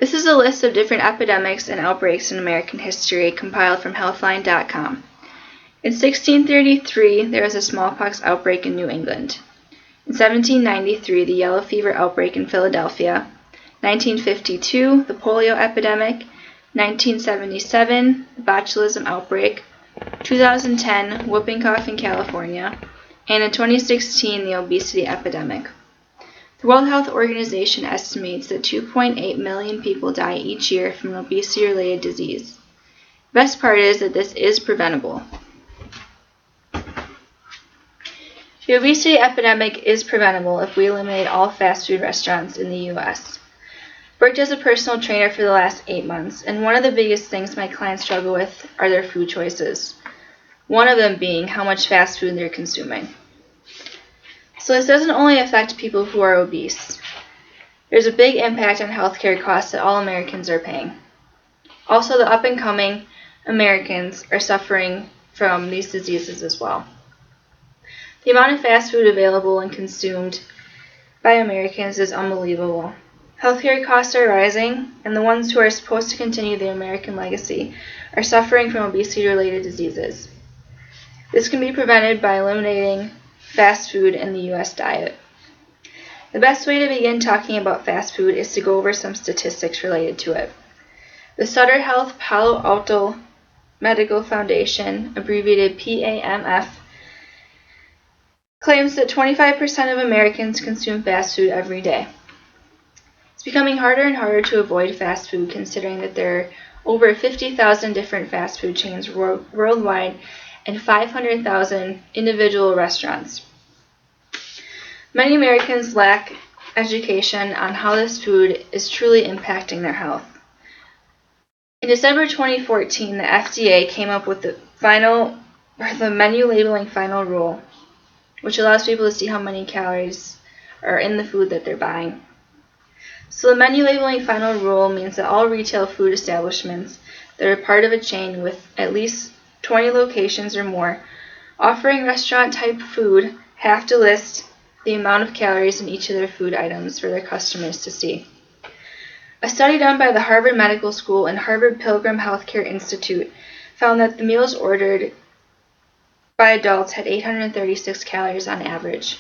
This is a list of different epidemics and outbreaks in American history compiled from Healthline.com. In 1633, there was a smallpox outbreak in New England. In 1793, the yellow fever outbreak in Philadelphia. 1952, the polio epidemic. 1977, the botulism outbreak. 2010, whooping cough in California. And in 2016, the obesity epidemic. The World Health Organization estimates that 2.8 million people die each year from an obesity-related disease. The best part is that this is preventable. The obesity epidemic is preventable if we eliminate all fast food restaurants in the U.S. Worked as a personal trainer for the last 8 months, and one of the biggest things my clients struggle with are their food choices. One of them being how much fast food they're consuming. So this doesn't only affect people who are obese. There's a big impact on healthcare costs that all Americans are paying. Also, the up-and-coming Americans are suffering from these diseases as well. The amount of fast food available and consumed by Americans is unbelievable. Healthcare costs are rising, and the ones who are supposed to continue the American legacy are suffering from obesity-related diseases. This can be prevented by eliminating fast food in the U.S. diet. The best way to begin talking about fast food is to go over some statistics related to it. The Sutter Health Palo Alto Medical Foundation, abbreviated PAMF, claims that 25% of Americans consume fast food every day. It's becoming harder and harder to avoid fast food, considering that there are over 50,000 different fast food chains worldwide and 500,000 individual restaurants. Many Americans lack education on how this food is truly impacting their health. In December 2014, the FDA came up with the menu labeling final rule, which allows people to see how many calories are in the food that they're buying. So the menu labeling final rule means that all retail food establishments that are part of a chain with at least 20 locations or more offering restaurant-type food have to list the amount of calories in each of their food items for their customers to see. A study done by the Harvard Medical School and Harvard Pilgrim Healthcare Institute found that the meals ordered by adults had 836 calories on average.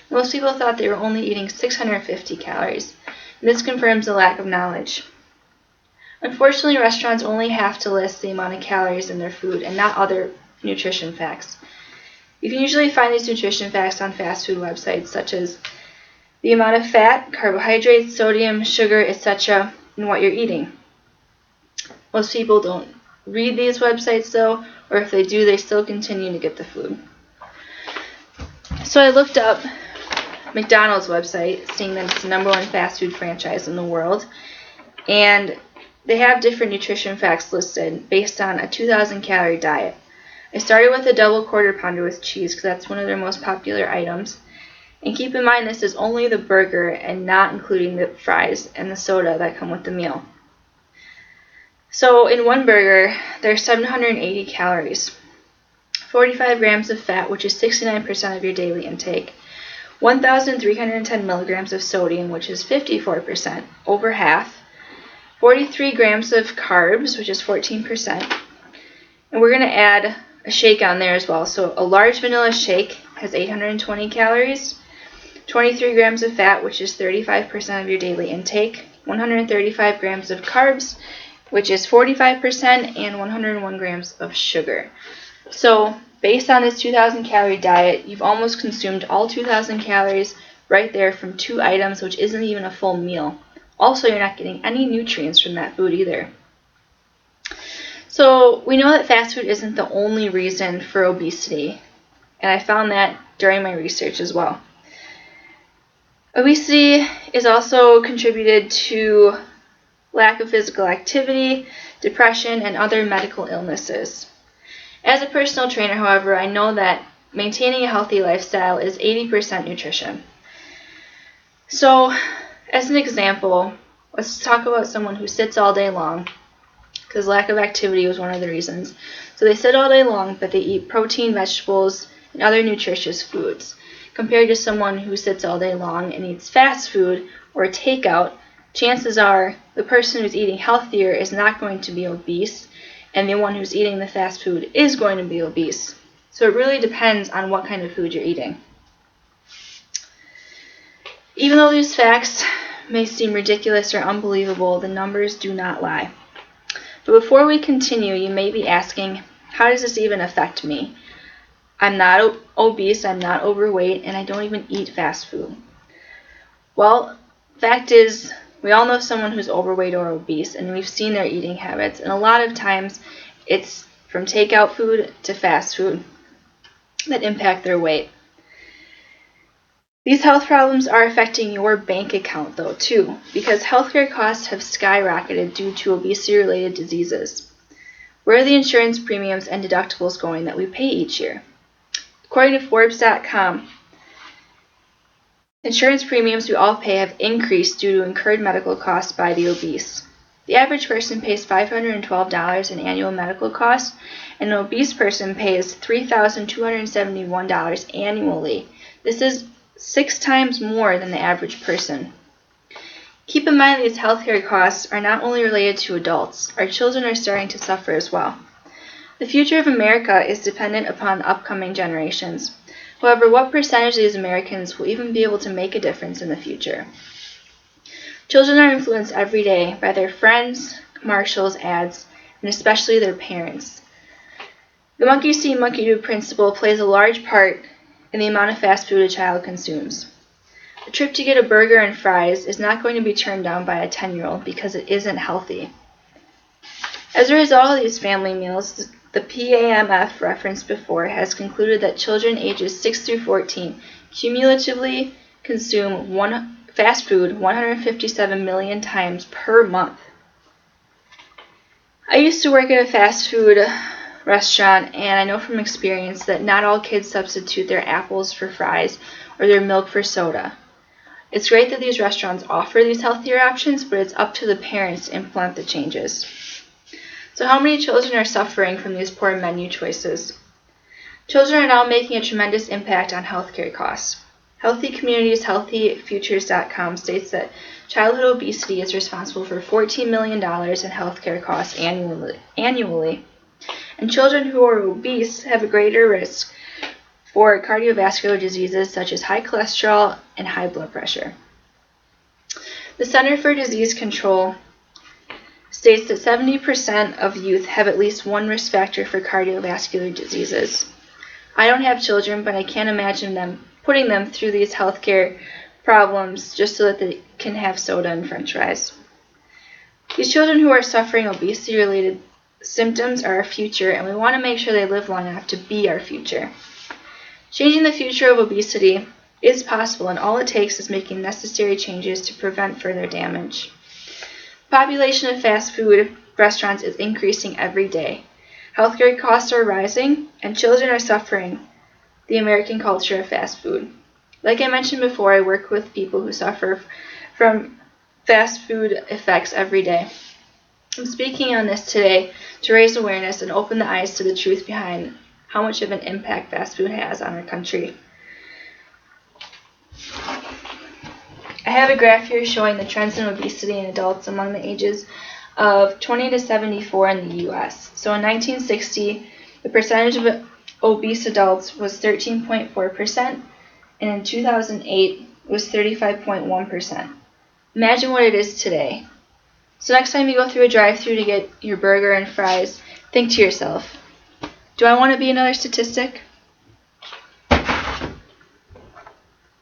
Most people thought they were only eating 650 calories, and this confirms a lack of knowledge. Unfortunately, restaurants only have to list the amount of calories in their food and not other nutrition facts. You can usually find these nutrition facts on fast food websites, such as the amount of fat, carbohydrates, sodium, sugar, etc., and what you're eating. Most people don't read these websites though, or if they do, they still continue to get the food. So I looked up McDonald's website, seeing that it's the #1 fast food franchise in the world, and they have different nutrition facts listed based on a 2,000 calorie diet. I started with a double quarter pounder with cheese because that's one of their most popular items. And keep in mind this is only the burger and not including the fries and the soda that come with the meal. So in one burger, there's 780 calories, 45 grams of fat, which is 69% of your daily intake, 1,310 milligrams of sodium, which is 54%, over half, 43 grams of carbs, which is 14%, and we're going to add a shake on there as well. So a large vanilla shake has 820 calories, 23 grams of fat, which is 35% of your daily intake, 135 grams of carbs, which is 45%, and 101 grams of sugar. So based on this 2,000 calorie diet, you've almost consumed all 2,000 calories right there from 2 items, which isn't even a full meal. Also, you're not getting any nutrients from that food either. So we know that fast food isn't the only reason for obesity, and I found that during my research as well. Obesity is also contributed to lack of physical activity, depression, and other medical illnesses. As a personal trainer, however, I know that maintaining a healthy lifestyle is 80% nutrition. So, as an example, let's talk about someone who sits all day long, because lack of activity was one of the reasons. So they sit all day long, but they eat protein, vegetables, and other nutritious foods, compared to someone who sits all day long and eats fast food or takeout chances are the person who's eating healthier is not going to be obese, and the one who's eating the fast food is going to be obese. So it really depends on what kind of food you're eating. Even though these facts may seem ridiculous or unbelievable, the numbers do not lie. But before we continue, you may be asking, how does this even affect me? I'm not obese, I'm not overweight, and I don't even eat fast food. Well, fact is, we all know someone who's overweight or obese, and we've seen their eating habits, and a lot of times it's from takeout food to fast food that impact their weight. These health problems are affecting your bank account, though, too, because healthcare costs have skyrocketed due to obesity-related diseases. Where are the insurance premiums and deductibles going that we pay each year? According to Forbes.com, insurance premiums we all pay have increased due to incurred medical costs by the obese. The average person pays $512 in annual medical costs, and an obese person pays $3,271 annually. This is 6 times more than the average person. Keep in mind these healthcare costs are not only related to adults. Our children are starting to suffer as well. The future of America is dependent upon the upcoming generations. However, what percentage of these Americans will even be able to make a difference in the future? Children are influenced every day by their friends, commercials, ads, and especially their parents. The monkey see, monkey do principle plays a large part in the amount of fast food a child consumes. The trip to get a burger and fries is not going to be turned down by a 10-year-old because it isn't healthy. As a result of these family meals, the PAMF referenced before has concluded that children ages 6 through 14 cumulatively consume fast food 157 million times per month. I used to work at a fast food restaurant, and I know from experience that not all kids substitute their apples for fries or their milk for soda. It's great that these restaurants offer these healthier options, but it's up to the parents to implement the changes. So how many children are suffering from these poor menu choices? Children are now making a tremendous impact on healthcare costs. Healthy Communities HealthyFutures.com states that childhood obesity is responsible for $14 million in healthcare costs annually. And children who are obese have a greater risk for cardiovascular diseases such as high cholesterol and high blood pressure. The Center for Disease Control states that 70% of youth have at least one risk factor for cardiovascular diseases. I don't have children, but I can't imagine putting them through these healthcare problems just so that they can have soda and french fries. These children who are suffering obesity-related symptoms are our future, and we want to make sure they live long enough to be our future. Changing the future of obesity is possible, and all it takes is making necessary changes to prevent further damage. The population of fast food restaurants is increasing every day. Healthcare costs are rising, and children are suffering the American culture of fast food. Like I mentioned before, I work with people who suffer from fast food effects every day. I'm speaking on this today to raise awareness and open the eyes to the truth behind how much of an impact fast food has on our country. I have a graph here showing the trends in obesity in adults among the ages of 20 to 74 in the U.S. So in 1960, the percentage of obese adults was 13.4%, and in 2008, it was 35.1%. Imagine what it is today. So next time you go through a drive-thru to get your burger and fries, think to yourself, do I want to be another statistic?